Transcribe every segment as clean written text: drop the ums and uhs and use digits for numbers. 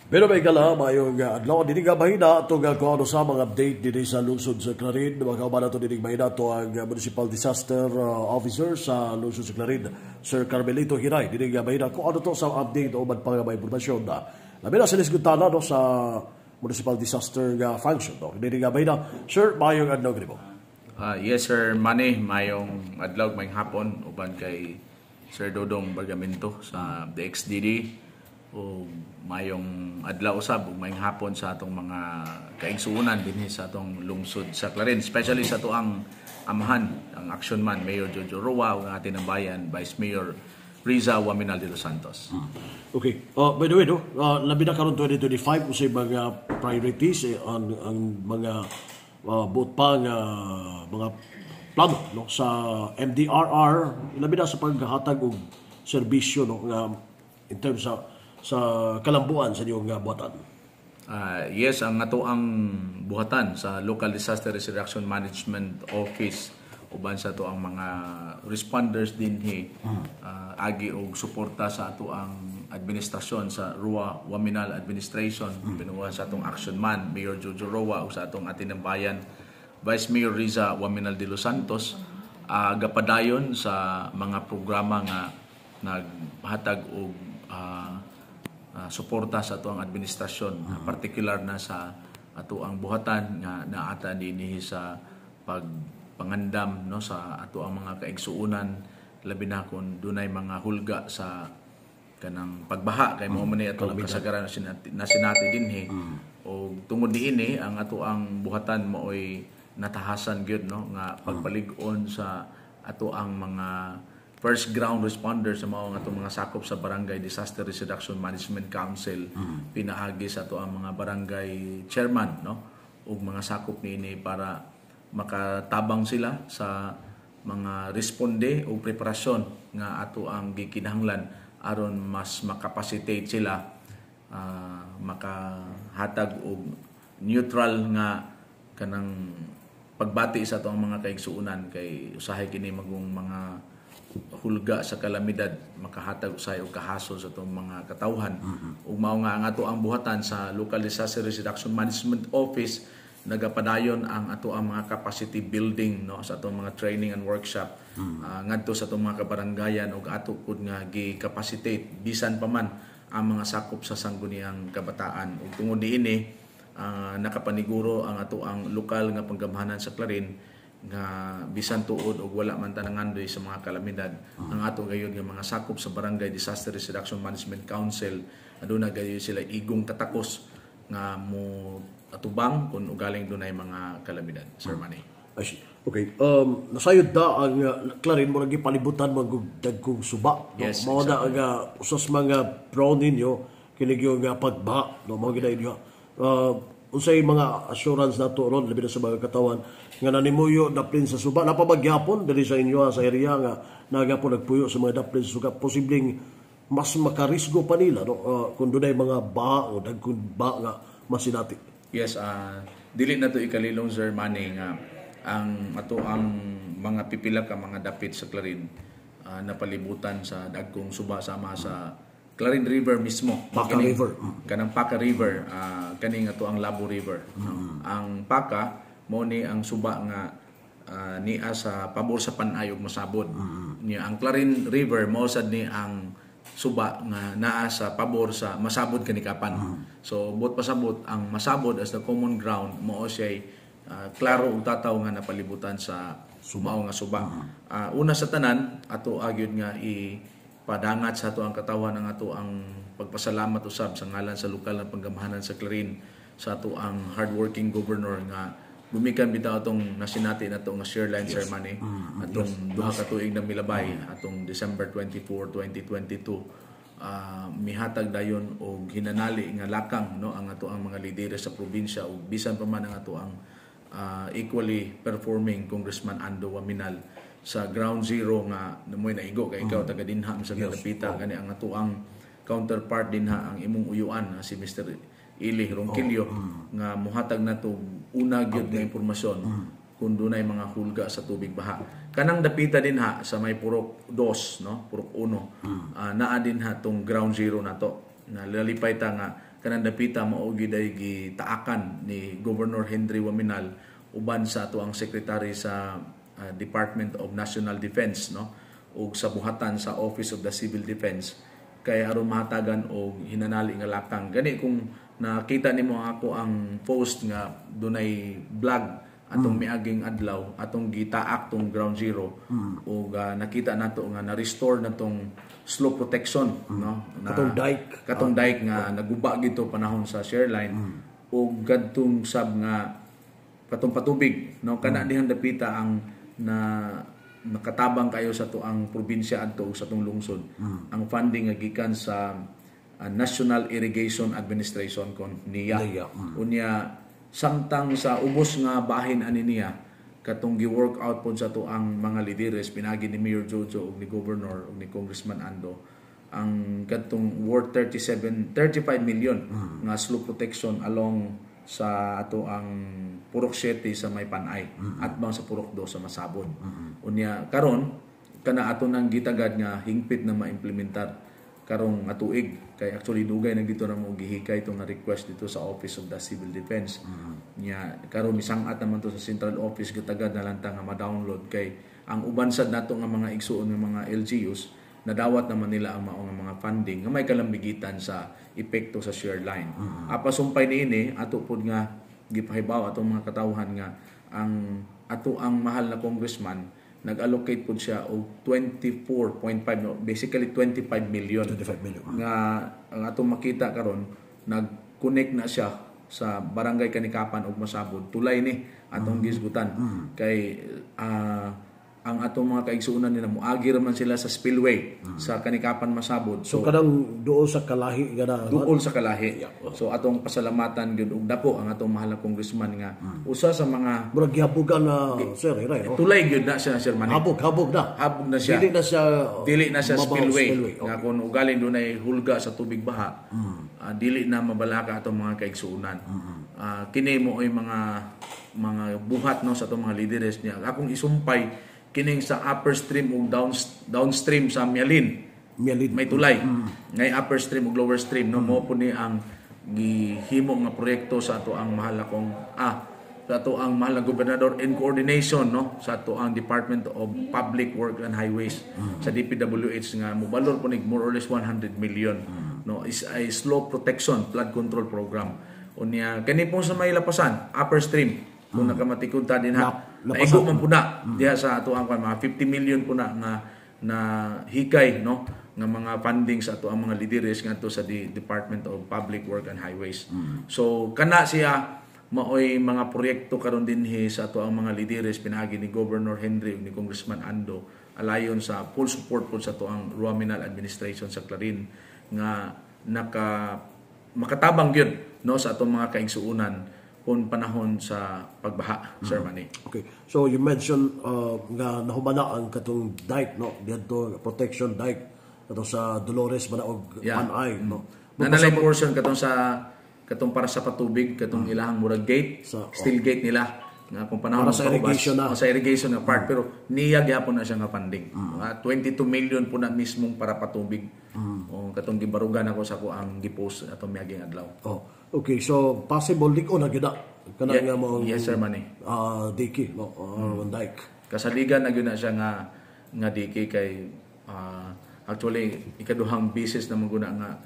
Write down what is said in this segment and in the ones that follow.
Pero may kala, mayong adlaw, dinig mahina ito kung ano sa mga update dito sa lungsod sa Clarin. Mga kauban ito dinig mahina ito ang Municipal Disaster Officer sa lungsod sa Clarin, Sir Carmelito Hiray. Dinig mahina kung ano ito sa update o man pang may informasyon na labi na sa nisgutana no, sa Municipal Disaster Function. No. Dinig mahina, Sir, mayong adlaw grimo. Yes, Sir Manny, mayong adlaw, mayong hapon, uban kay Sir Dodong Bargamento sa DXDD. O mayong adlaw usab ug mayong hapon sa atong mga kaigsuonan dinhi sa atong lungsod sa Clarin, especially sa tuang amahan ang action man Mayor Jojo Roa ug ang ating bayan Vice Mayor Riza Waminal de los Santos. Okay. By the way, no, labi na karon 2025 usay mga priorities ang mga buot pa nga mga plano no sa MDRR labi na sa paghatag og serbisyo no nga in terms sa kalambuan sa iyong buhatan. Yes, ang ato ang buhatan sa Local Disaster Risk Reduction Management Office uban sa ato ang mga responders dinhi agi og suporta sa ato ang administrasyon sa Rua Waminal Administration binuha sa atong action man Mayor Jojo Roa ug sa atong bayan Vice Mayor Riza Waminal de los Santos gapadayon sa mga programa nga naghatag og suporta sa ato ang administrasyon, particular na sa ato ang buhatan nga naata dinhi sa pagpangandam no sa ato ang mga kaigsuonan labi na kun dunay mga hulga sa kanang pagbaha kay mao man ni ato ang kasagaran na sinati dinhi o tungod niini ang ato ang buhatan maoy natahasan gyud no nga pagpalig-on sa ato ang mga first ground responders sa mga atong mga sakop sa Barangay Disaster Risk Reduction Management Council pinaagi sa ato ang mga barangay chairman no ug mga sakop niini para makatabang sila sa mga responde o preparasyon nga ato ang gikinahanglan aron mas makapacitate sila makahatag og neutral nga kanang pagbati sa ato ang mga kaigsuonan kay usahay kini magong mga hulga sa kalamidad makahatag usay og kahasol sa itong mga katawhan ug mao nga ang ato ang buhatan sa Local Disaster Risk Reduction Management Office nagapadayon ang ato ang mga capacity building no sa atong mga training and workshop ngadto sa atong mga kabarangayan ug ato pud nga gi-capacitate bisan pa man ang mga sakop sa sangguniang kabataan ug tungod niini nakapaniguro ang ato ang lokal nga panggamhanan sa Clarin nga bisan tuod og wala man tanangandoy sa mga kalamidad ang ato gayud nga mga sakop sa Barangay Disaster Risk Reduction Management Council aduna gayud sila igong tatakos nga mo atubang kun ugaling dunay mga kalamidad. Sir Manny. Okay. Nasayod da ang Clarin mo naging palibutan mo dagkong suba. No? Yes, mao na ang usas mga brown ninyo kinig yung pagbaha no mo gina inyo. Unsay mga assurance nato ron labi na sa mga katawan nga nanimuyo daplin sa suba napabagyapon diri sa inyo sa area nga nagapon nagpuyo sa mga daplin sa suga posibleng mas makarisgo pa nila no kun dunay mga baha o dagkong baha nga masinati. Yes, dili na to ikalilong Sir Manny nga ang ato ang mga pipila ka mga dapit sa Clarin napalibutan sa dagkong suba sama sa Clarin River mismo. Paca River. Kanang Paca River, kaning ato ang Labo River. Ang Paca mo ni ang suba nga niya sa pabor sa panayog masabod. Niya ang Clarin River mo sad ni ang suba nga naa sa pabor sa masabod kanikapan. So buot pasabot ang masabod as the common ground mo siya klaro ug tataw nga napalibutan sa sumao nga suba. Una sa tanan ato agyud nga padangat sa ato ang katawan ng ato ang pagpasalamat usab sa ngalan sa lokal na panggamhanan sa Clarin sa ato ang hardworking governor nga gumikan bitaw atong nasinati nato nga Shareline Ceremony atong duha ka tuig na milabay atong December 24, 2022 mihatag dayon og hinanali nga lakang no ang ato ang mga lideres sa probinsya ug bisan pa man ang ato ang equally performing Congressman Ando Waminal sa ground zero nga namoy naigo kay ikaw taga dinha sa Galapita gani ang ato ang counterpart dinha ang imong uyuan si Mr. Ili Ronquillo nga muhatag nato una gyud nga impormasyon kung dunay mga hulga sa tubig baha. Kanang dapita dinha sa may Purok 2 no, Purok 1. Naa dinha tong ground zero nato. Na lalipay ta nga kanang dapita mao gid ay gitaakan ni Governor Henry Waminal uban sa ato ang secretary sa Department of National Defense, no, ug sa buhatan sa Office of the Civil Defense kay aron mahatagan og hinanali nga lakang gani. Kung nakita nimo ako ang post nga dunay vlog atong miaging adlaw atong gitaak tong ground zero ug nakita nato nga na-restore na tong slope protection, no, na katong dike nga naguba gito panahon sa Shareline ug kadtong sab nga katong patubig, no, kana dihang dapita ang nakatabang kayo sa tuang probinsya adto sa tong lungsod ang funding nga gikan sa National Irrigation Administration kon NIA. Unya samtang sa ubos nga bahin ani niya katong gi-work out pod sa tuang mga lideres pinagi ni Mayor Jojo ug ni Governor ug ni Congressman Ando ang kadtong worth 35 million nga slope protection along sa ato ang Purok 7 sa may Panay at bang sa Purok 2 sa Masabon. Unya karon kana ato nang gitagad nga hingpit na maimplementar karong atuig kay actually dugay na dito na mo gihikay itong request dito sa Office of the Civil Defense. Nya karon misangat naman to sa Central Office gitagad na lang ta nga ma-download kay ang uban sad nato nga mga igsuon nga mga LGUs nadawat naman nila ang mao nga mga funding nga may kalambigitan sa epekto sa Shareline. Apasumpay niini ato pod nga gipahibaw atong mga katawhan nga ang ato ang mahal na congressman nag-allocate po siya og 24.5, no, basically 25 million nga ang atong makita karon nag-connect na siya sa barangay Kanikapan ug Masabod tulay ni atong gisgutan kay ang atong mga kaigsuonan nila moagi man sila sa spillway sa Kanikapan Masabod. So kadang duol sa kalahi gana. Duol sa kalahi. So atong pasalamatan gyud og dako ang atong mahal na congressman nga usa sa mga murag gihabugan na sir, tulay gyud na siya Sir Manny. Habog na. Habog na siya. Dili na siya spillway. Nga kung ugaling dunay hulga sa tubig baha, dili na mabalaka atong mga kaigsuonan. Kini mo ay mga buhat, no, sa atong mga leaders niya. Akong isumpay kining sa upper stream ug downstream sa Mialin may tulay ngay upper stream ug lower stream, no, mo po ni ang gihimo nga proyekto sa ato ang mahal akong sa ato ang mahal na gobernador in coordination, no, sa ato ang Department of Public Works and Highways sa DPWH nga mobalor po ni more or less 100 million, no, is a slope protection flood control program. Unya kani po sa may lapasan upper stream kung nakamatikod ta din naigo man po na diha sa ato ang mga 50 million po na hikay, no, nga mga funding sa ato ang mga leaders ngadto sa Department of Public Works and Highways. So kana siya maoy mga proyekto karon dinhi sa ato ang mga leaders pinagi ni Governor Henry ug ni Congressman Ando alayon sa full support po sa ato ang Waminal administration sa Clarin nga makatabang gyud, no, sa atong mga kaigsuonan kung panahon sa pagbaha, Sir Manny. Okay. So you mentioned nga nahumana ang katong dike, no, dito protection dike kato sa Dolores Manaog Panay, no. Nanalay portion katong para sa patubig katong ilahang murag gate, steel gate nila nga kung panahon para sa irrigation na sa irrigation na part pero niya gyapon na siya nga funding. 22 million po na mismong para patubig. O katong gibarugan ako sa ko ang gipost atong miaging adlaw. Okay, so possible liko na gida kana nga mo. Yes, Sir Manny. Diki, no, dike. Kasaligan na gyud na siya nga diki kay actually ikaduhang bisis na maguna nga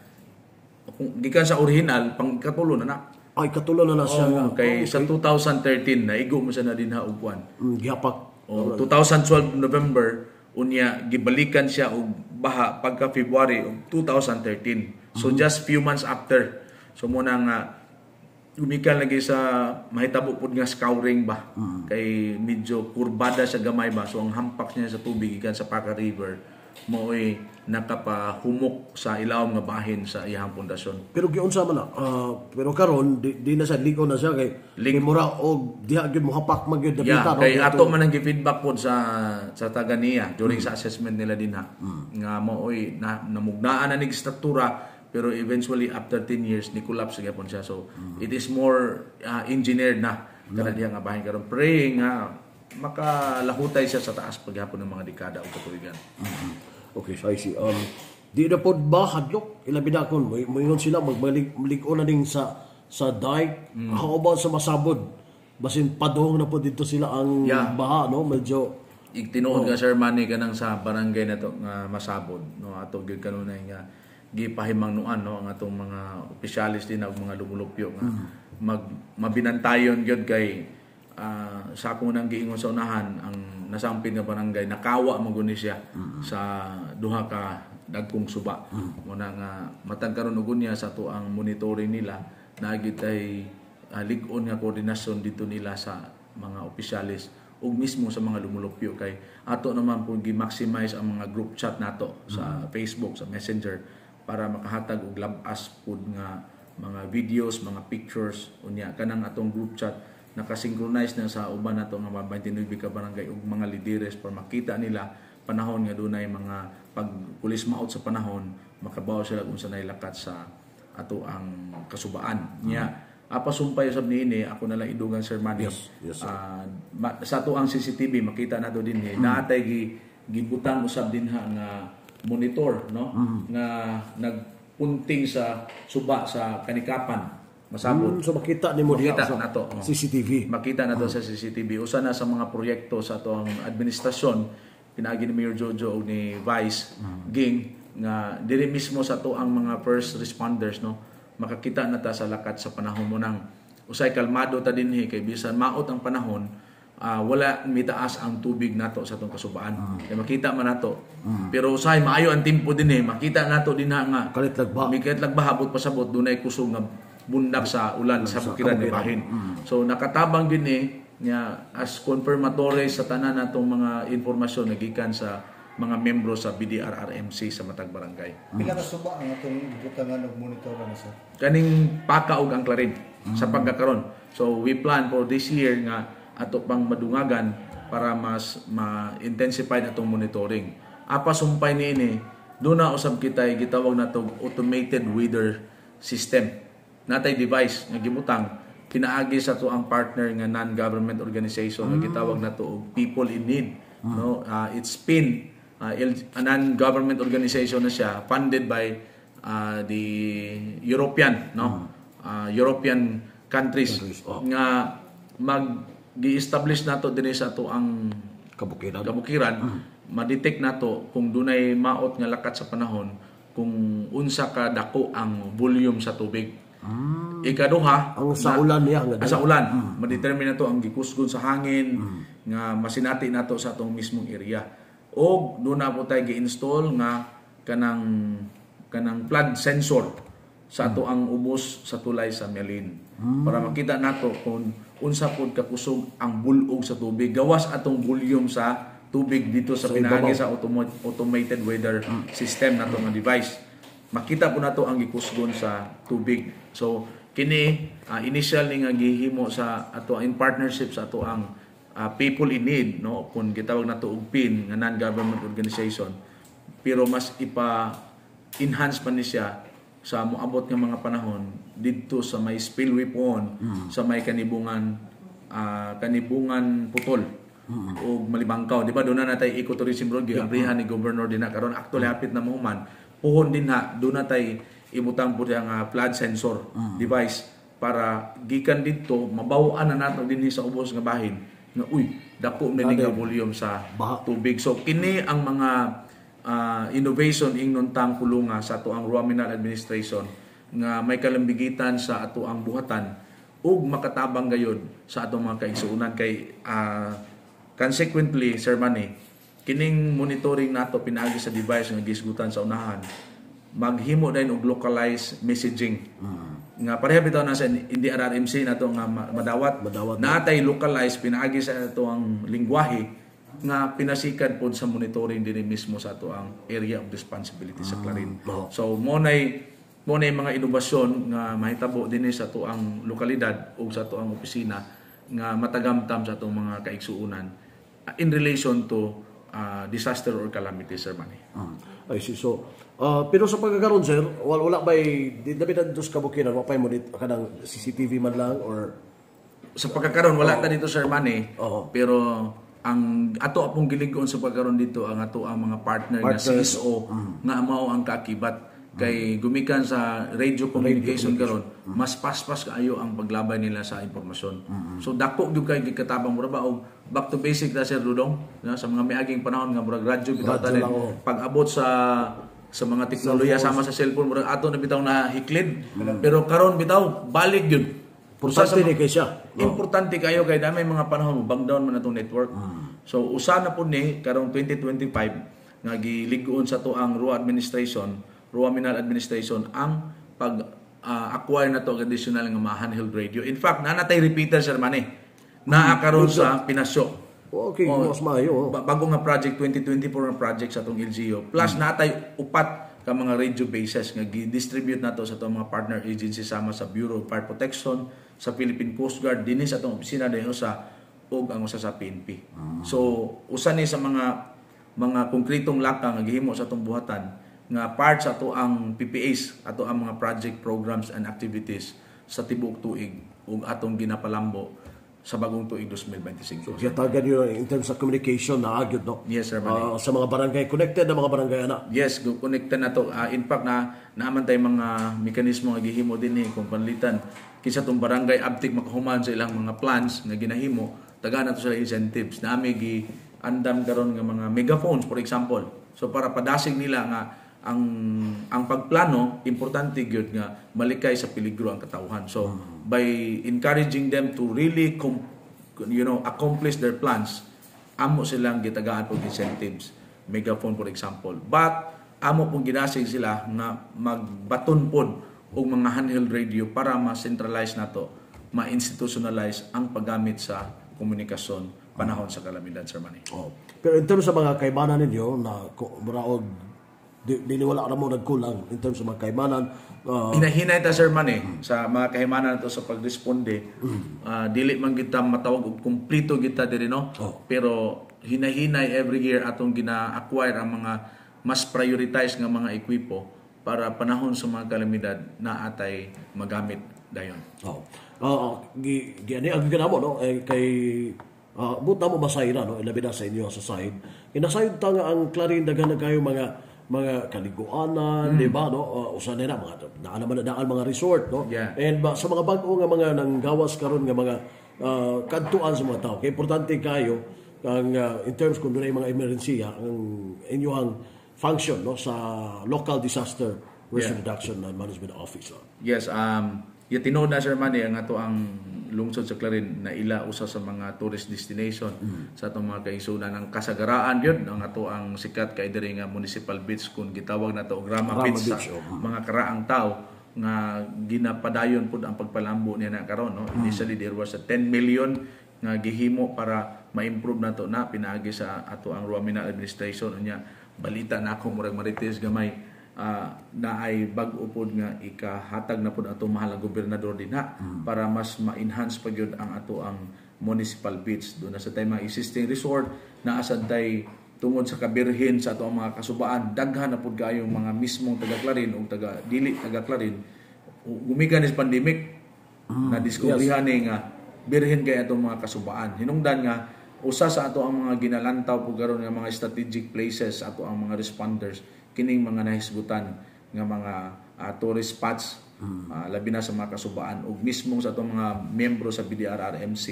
kung gikan sa original pang katulo na ay katulo na siya kay sa 2013 na igo mo siya na din haupuan. Gihapak. 2012 November unya gibalikan siya og baha pagka February of 2013. So just few months after. So muna nga umikal lagi sa mahitabo pud nga scouring ba kay medyo kurbada sa gamay ba, so ang hampak niya sa tubig gikan sa Paca River mo'y nakapahumok sa ilawom nga bahin sa iyang pundasyon. Pero giunsa man na pero karon di na sa liko na siya kay mura og diha gyud mo hapak man gyud dapita, kay ato man ang gi-feedback pod sa taga niya during sa assessment nila din nga mo'y namugnaan na ning struktura pero eventually after 10 years ni collapse gyapon siya. So it is more engineered na kana diha nga bahin karon, praying nga makalahutay siya sa taas paghapon ng mga dekada o katuigan. Okay, so I see. di na po ba hadlok ilabi na kon moingon sila magbalik-o na ning sa dike. How about sa masabod? Basin padong na po dito sila ang baha, no? Medyo tinuod nga Sir Manny kanang sa barangay na to nga masabod, no? Ato gyud kanunay nga gipahimangnuan, no, ang atong mga opisyalis din ug mga lumulupyo nga mabinantayon gyud kay sa akong nang giingon sa unahan ang nasampin nga barangay nakawa maguni siya sa duha ka dagkong suba. Muna nga matag karon ug unya sa to ang monitoring nila naagid ay lig-on nga koordinasyon dito nila sa mga opisyalis ug mismo sa mga lumulupyo kay ato naman po gi-maximize ang mga group chat nato sa Facebook, sa Messenger para makahatag og labas pud nga mga videos, mga pictures unya kanang atong group chat nakasynchronize na sa uban nato nga mga 29 ka barangay ug mga lideres para makita nila panahon nga dunay mga pag pulis maot sa panahon makabaw sila kung sa nailakat sa ato ang kasubaan niya. Apasumpay usab niini ako na lang idugan Sir Manny. Yes, Sa ato ang CCTV makita nato din naatay gibutang usab din nga monitor, no? Nga nagpunting sa suba sa kanikapan masabot. So makita nimo diha sa nato CCTV. Makita nato sa CCTV usa na sa mga proyekto sa atong administrasyon pinaagi ni Mayor Jojo o ni Vice Ging nga diri mismo sa to ang mga first responders, no, makakita na ta sa lakat sa panahon mo nang usay kalmado ta dinhi kay bisan maot ang panahon wala mitaas ang tubig nato sa atong kasubaan. Kay makita man nato. Pero usay maayo ang tempo dinhi makita nato dinha nga kalit lagba habot pasabot dunay kusog nga bundak sa ulan sa bukiran ni bahin. So nakatabang dinhi nya as confirmatory sa tanan natong mga informasyon nagikan sa mga membro sa BDRRMC sa matag barangay. Pila ka suba ang atong butangan og monitor na sir? Kaning Paka ug ang Clarin sa pagkakaron. So we plan for this year nga ato pang madungagan para mas ma-intensify atong monitoring. Apa sumpay niini do na usab kitay gitawag natong automated weather system. Natay device nga gibutang pinaagi sa to ang partner nga non-government organization nga gitawag nato og People in Need, no? It's PIN, a non-government organization na siya funded by the European, no? European countries nga gi-establish nato dinhi sa to ang kabukiran ma-detect nato kung dunay maot nga lakat sa panahon kung unsa ka dako ang volume sa tubig. Ikaduha ang sa ulan niya sa ulan ma-determine nato ang gikusgon sa hangin nga masinati nato sa atong mismong area. O doon na po tayo gi-install nga kanang flood sensor sa ato ang ubos sa tulay sa Melin para makita nato kung unsa pod kakusog ang bulog sa tubig gawas atong volume sa tubig dito sa pinaagi sa automated weather system nato nga device. Makita po nato ang gikusgon sa tubig. So kini initial ni nga gihimo sa ato in partnership sa ato ang People in Need, no, kung gitawag nato og PIN nga non-government organization, pero mas enhance pa ni siya sa moabot nga mga panahon didto sa may spillway pond sa may kanibungan putol o Malibangkaw, di ba? Doon na natay ecotourism road giabrihan ni governor din na karon actually hapit na mahuman puhon din ha doon natay ibutang po ang flood sensor device para gikan dito mabaw-an na nato dinhi sa ubos nga bahin nga dako na nga volume sa tubig. So kini ang mga innovation ingnon tang kulunga sa ato ang Ruaminal administration nga may kalambigitan sa ato ang buhatan ug makatabang gayud sa ato mga kaigsuonan kay consequently Sir Manny kining monitoring nato pinaagi sa device nga gisgutan sa unahan maghimo din og localized messaging nga pareha bitaw na sa NDRRMC nato nga madawat natay localized pinaagi sa ato ang lingwahe nga pinasikan pod sa monitoring dinhi mismo sa ato ang area of responsibility sa Clarin. So mo nay mga inobasyon nga mahitabo dinhi sa ato ang lokalidad o sa ato ang opisina nga matagamtam sa atong mga kaigsuonan in relation to disaster or calamity, Sir Manny. I see. So, pero sa pagkakaroon, sir, wala ba'y dapat na dito sa kabukiran, wapay mo dito kanang CCTV man lang or sa pagkakaroon wala ta dito Sir Manny, pero ang ato apong gilig-on sa pagkaron dito ang ato ang mga partner nga Partners. CSO nga mao ang kaakibat kay gumikan sa radio communication karon mas paspas kaayo ang paglabay nila sa impormasyon. So dako gyud kay gikatabang mura ba og back to basic na Sir Dudong sa mga miaging panahon nga murag radyo bitaw Radyo tanin lang, oo. pag-abot sa mga teknolohiya sama sa cellphone murag ato na bitaw na hiklid pero karon bitaw balik gyud. Importante ni kay siya. Importante kayo kay damay mga panahon bang down man atong network. So usa na pud ni karong 2025 nga gilig-on sa to ang Rua Minal Administration ang pag-acquire na to ang additional nga mga handheld radio. In fact, nanatay repeater sir man naa karon sa Pinasyo. Okay, mas maayo. Bago nga project 2024 nga project sa atong LGU. Plus natay upat ka mga radio bases nga gi-distribute nato sa atong mga partner agency sama sa Bureau of Fire Protection, sa Philippine Coast Guard, dinhi sa atong opisina dayon sa ug ang usa sa PNP. So usa ni sa mga konkretong laka nga gihimo sa atong buhatan nga part sa ato ang PPAs, ato ang mga project programs and activities sa tibuok tuig ug atong ginapalambo sa bagong tuig 2025. Giyatagan yun in terms of communication na agyod, no? Yes, sir, Manny. Sa mga barangay, connected na mga barangay na. Yes, connected na to. In fact, naaman tayo mga mekanismo nga gihimo din kung panlitan. Kisa tong barangay abtik makahuman sa ilang mga plans nga ginahimo, taga na to sila incentives. Naami andam karon nga mga megaphones, for example. So para padasig nila nga ang pagplano importante gyud nga malikay sa peligro ang katawhan. So by encouraging them to really accomplish their plans, amo silang gitagaan og incentives, megaphone for example. But amo pong ginasig sila na magbaton pod og mga handheld radio para ma-centralize nato, ma-institutionalize ang paggamit sa komunikasyon panahon sa kalamidad, Sir Manny. Pero in terms sa mga kaibanan ninyo na muraog dili wala ra mo nagkulang in terms sa mga kaibanan, hinahinay ta Sir Manny sa mga kahimanan nato sa pagresponde. Dili man kita matawag og kumpleto kita diri no. Pero hinahinay every year atong gina-acquire ang mga mas prioritize nga mga ekwipo para panahon sa mga kalamidad na atay magamit dayon. Gani ang ginamo no kay buta mo masayra no ilabi na sa inyo sa side. Inasayod ta nga ang Clarin daghan na kayo mga kaliguanan, di ba, no? Usa na mga daan mga resort, no? Yeah. And sa mga bag-o nga mga nanggawas karon nga mga kadtuan sa mga tao. Kaya importante kayo ang in terms kung doon ay mga emergency, ang inyong function no sa local disaster risk reduction and management office. No? Yes, tinuod na Sir Manny ang ato ang lungsod sa Clarin na ila usa sa mga tourist destination sa atong mga kaigsunan ng kasagaraan yun ang ato ang sikat kay diri nga municipal beach kung gitawag nato og Rama Beach sa mga karaang tao nga ginapadayon pud ang pagpalambo niya na karon no. Initially there was a 10 million nga gihimo para ma-improve nato na pinaagi sa ato ang Rua Minal Administration unya balita na ako murag marites gamay na ay bag-o pod nga ikahatag na pod ato mahal nga gobernador dinha para mas ma-enhance pa gyud ang ato ang municipal beach. Doon na sa tay mga existing resort na asad tay tungod sa kabirhin sa ato ang mga kasubaan daghan na pod kaayo mga mismong taga Clarin ug taga dili taga Clarin gumikan is pandemic na diskubrihan ni nga birhin kay ato mga kasubaan. Hinungdan nga usa sa ato ang mga ginalantaw po karon nga mga strategic places ato ang mga responders kining mga nahisgutan nga mga tourist spots labi na sa mga kasubaan ug mismo sa atong mga miyembro sa BDRRMC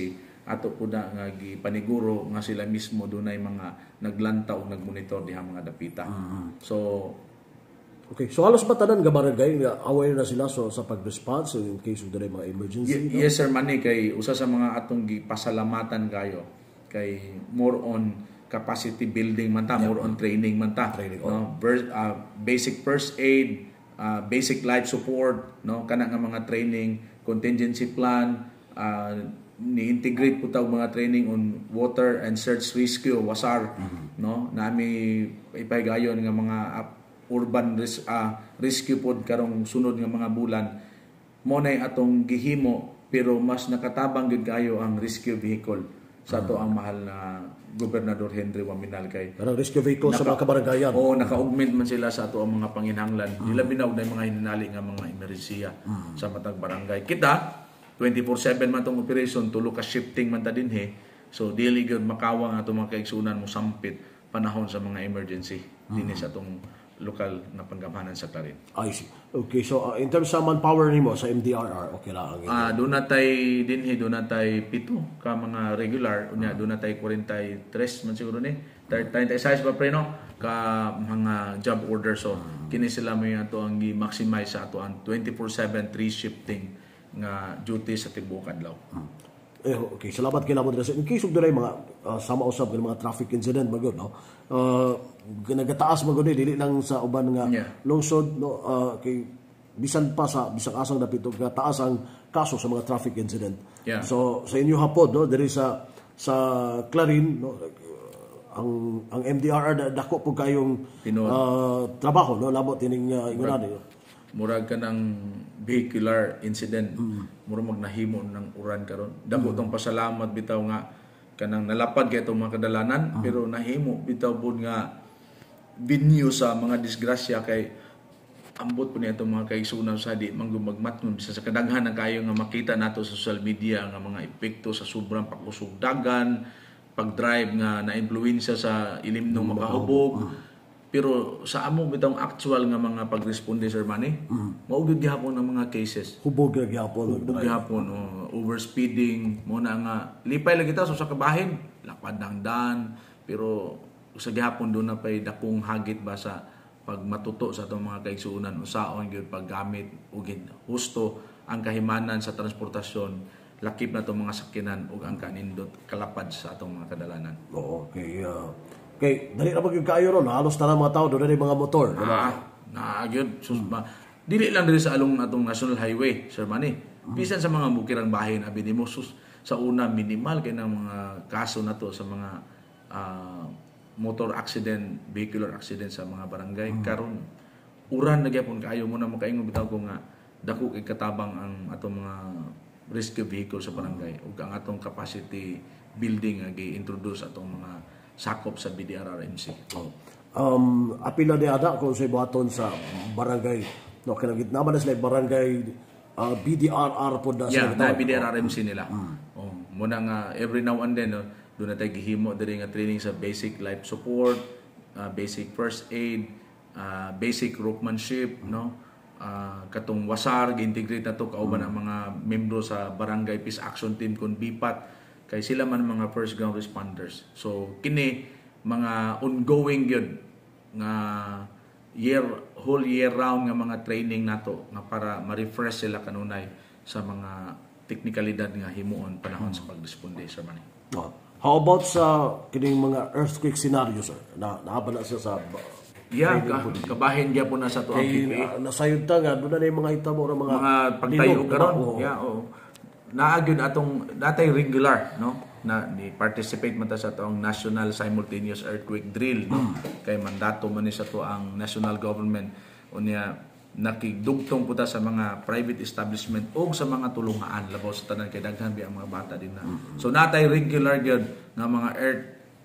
ato po na nga gipaniguro nga sila mismo dunay mga naglantaw ug nagmonitor diha mga dapita. So okay, so halos ba tanan nga barangay nga aware na sila sa pag-response in case of mga emergency? Yes Sir Manny, kay usa sa mga atong gipasalamatan kayo kay more on capacity building man ta, more on training man ta. Basic first aid, basic life support, no, kana nga mga training, contingency plan, ni-integrate po tawag mga training on water and search rescue, WASAR, no, nami ipaygayon nga mga urban rescue pod karong sunod nga mga bulan mo nay atong gihimo pero mas nakatabang gyud kayo ang rescue vehicle sa ato ang mahal na Gobernador Henry Waminal kay parang rescue vehicle sa mga kabaranggayan. Naka-augment man sila sa ato ang mga panginhanglan. Nila binaw na mga hinanali nga mga emerhensiya sa matag barangay. Kita 24/7 man tong operation, tulo ka shifting man ta dinhi. So dili gyud makawang ato mga kaigsunan mo sampit panahon sa mga emergency dinhi sa atong lokal na panggamhanan sa Clarin. I see. Okay, so in terms sa manpower nimo sa MDRR, okay lang. Doon natay dinhi doon natay 7 ka mga regular unya doon natay 43 man siguro ni 36 pa pre no ka mga job order. So kini sila may ato ang gi-maximize sa ato ang 24/7 3 shifting nga duty sa tibuok adlaw. Okay, salamat kay Lamon. In case of dunay mga sama usab ng mga traffic incident magud no. Nagataas magud dili lang sa uban nga lungsod no kay bisan bisang asang dapito nga taas ang kaso sa mga traffic incident. Yeah. So sa inyo hapon no diri sa Clarin no ang MDRR dako po kayong trabaho no labot tining ingon murag ka ng vehicular incident murag magnahimo ng uran karon dako tong pasalamat bitaw nga kanang nalapad kay itong mga kadalanan pero nahimo bitaw pud nga venue sa mga disgrasya kay ambot po niya itong mga kaigsunan sa di manggumagmatnon bisa sa kadaghan na kayo nga makita nato sa social media nga mga epekto sa sobrang pakusog dagan pag-drive nga na-influensya sa ilimnong makahubog. Pero sa amo bitong actual nga mga pagresponde Sir Manny, maugod gihapon ng mga cases. Hubog gihapon. Hubog gihapon, overspeeding, mo na nga lipay lang kita so sa kabahin, lapad ang daan, pero sa gihapon doon na pay dakong hagit ba sa pagmatuto sa atong mga kaigsuonan usaon gyud paggamit ug husto ang kahimanan sa transportasyon lakip na itong mga sakyanan ug ang kanindot kalapad sa atong mga kadalanan. Oo, okay. Okay, dali na yung kayo ron. Halos na mga tao doon na yung mga motor. Yun. Dili lang diri sa along atong national highway, Sir Manny. Bisan sa mga bukirang bahin, abin mo, sa una, minimal kay ng mga kaso na to sa mga motor accident, vehicular accident sa mga barangay. Karon uran na gyapon kayo mo na makaingon bitaw ko nga dako kay katabang ang atong mga rescue vehicle sa barangay ug ang atong capacity building nga gi-introduce atong mga sakop sa BDRRMC. Apila di ada kung sa ibuhaton sa barangay. No, kinagit naman na sila barangay BDRR po na sila. Yeah, na BDRRMC nila. Muna nga every now and then, doon na tayo gihimo diri nga training sa basic life support, basic first aid, basic ropemanship, no? Katong wasar, gi-integrate na to kauban ang mga membro sa barangay peace action team kun BPAT kay sila man mga first ground responders. So kini mga ongoing gyud nga whole year round nga mga training nato nga para ma-refresh sila kanunay sa mga teknikalidad nga himuon panahon sa pagresponde sa Manny. How about sa kining mga earthquake scenario sir? Naaba na siya sa kabahin gyapon na sa to ang PPA. Nasayod ta nga doon na yung mga hitabo or mga pagtayo karon. Naagyon atong natay regular no na ni participate man ta sa atong national simultaneous earthquake drill no kay mandato man ni sa to ang national government unya nakigdugtong puta sa mga private establishment o sa mga tulungaan labaw sa tanan kay daghan bi ang mga bata din na. So natay regular gyud nga mga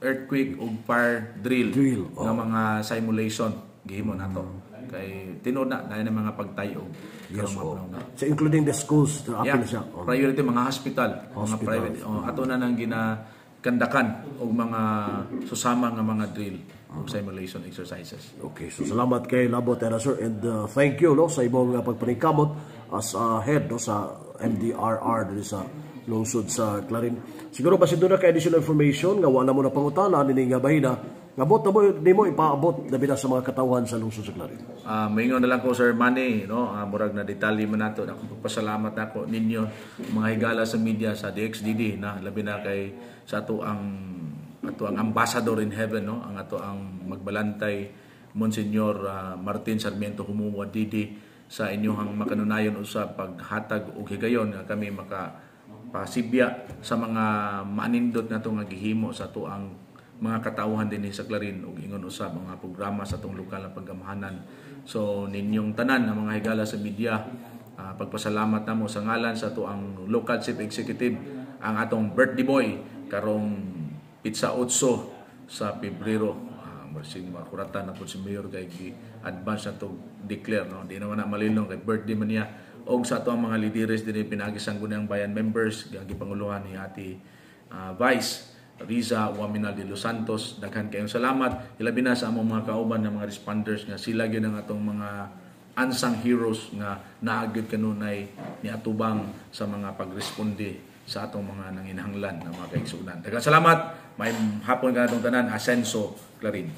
earthquake ug fire drill. Nga mga simulation gihimo nato kay tinud na mga pagtayo. Yes, so including the schools, siya. Priority mga hospital, mga private. Ato na nang ginakandakan og mga susama nga mga drill ug simulation exercises. Okay, so salamat kay Labot sir and thank you no sa imong pagpaningkamot as head no sa MDRR dito sa lungsod sa Clarin. Siguro ba doon na kay additional information nga wala mo na pangutana ni nga bahina ngabot na mo di mo ipaabot labi na sa mga katawan sa lungsod sa Clarin. Maingon na lang ko Sir Manny no murag na detalye man nato ako pasalamat nako ninyo mga higala sa media sa DXDD na labi na kay sa ato ang ambassador in heaven no ang ato ang magbalantay Monsignor Martin Sarmiento Humuwa Didi sa inyong makanunayon usa paghatag og higayon nga kami pasibya sa mga manindot nato nga gihimo sa ato ang mga katawhan din sa Clarin ug ingon usab mga programa sa atong lokal na paggamhanan. So ninyong tanan ang mga higala sa media pagpasalamat namo sa ngalan sa ato ang local chief executive ang atong birthday boy karong Pitsa 8 sa Pebrero. Marsing makuratan na po si Mayor kay advance na to declare no di naman na malilong kay birthday man niya og sa ato ang mga leaders din pinagisanggunang bayan members gagi panguluhan ni Ati Vice Riza Waminal de Los Santos. Daghan kayong salamat. Ilabi na sa among mga kauban ng mga responders nga sila gyud ang atong mga unsung heroes nga naagyod kanunay ni atubang sa mga pagresponde sa atong mga nanginahanglan ng mga kaigsunan. Daghang salamat. May hapon ka natong tanan. Asenso Clarin.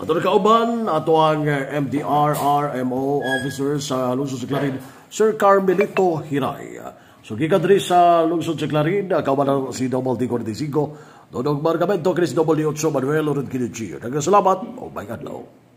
Ato na kauban, ato ang MDR RMO officer sa lungsod sa Clarin, Sir Carmelito Hiray. So gikan diri sa lungsod sa Clarin, kauban si Double D45, Dodong Margamento, Chris W8, Manuel Ored Kinichi. Daghang salamat, o may adlaw.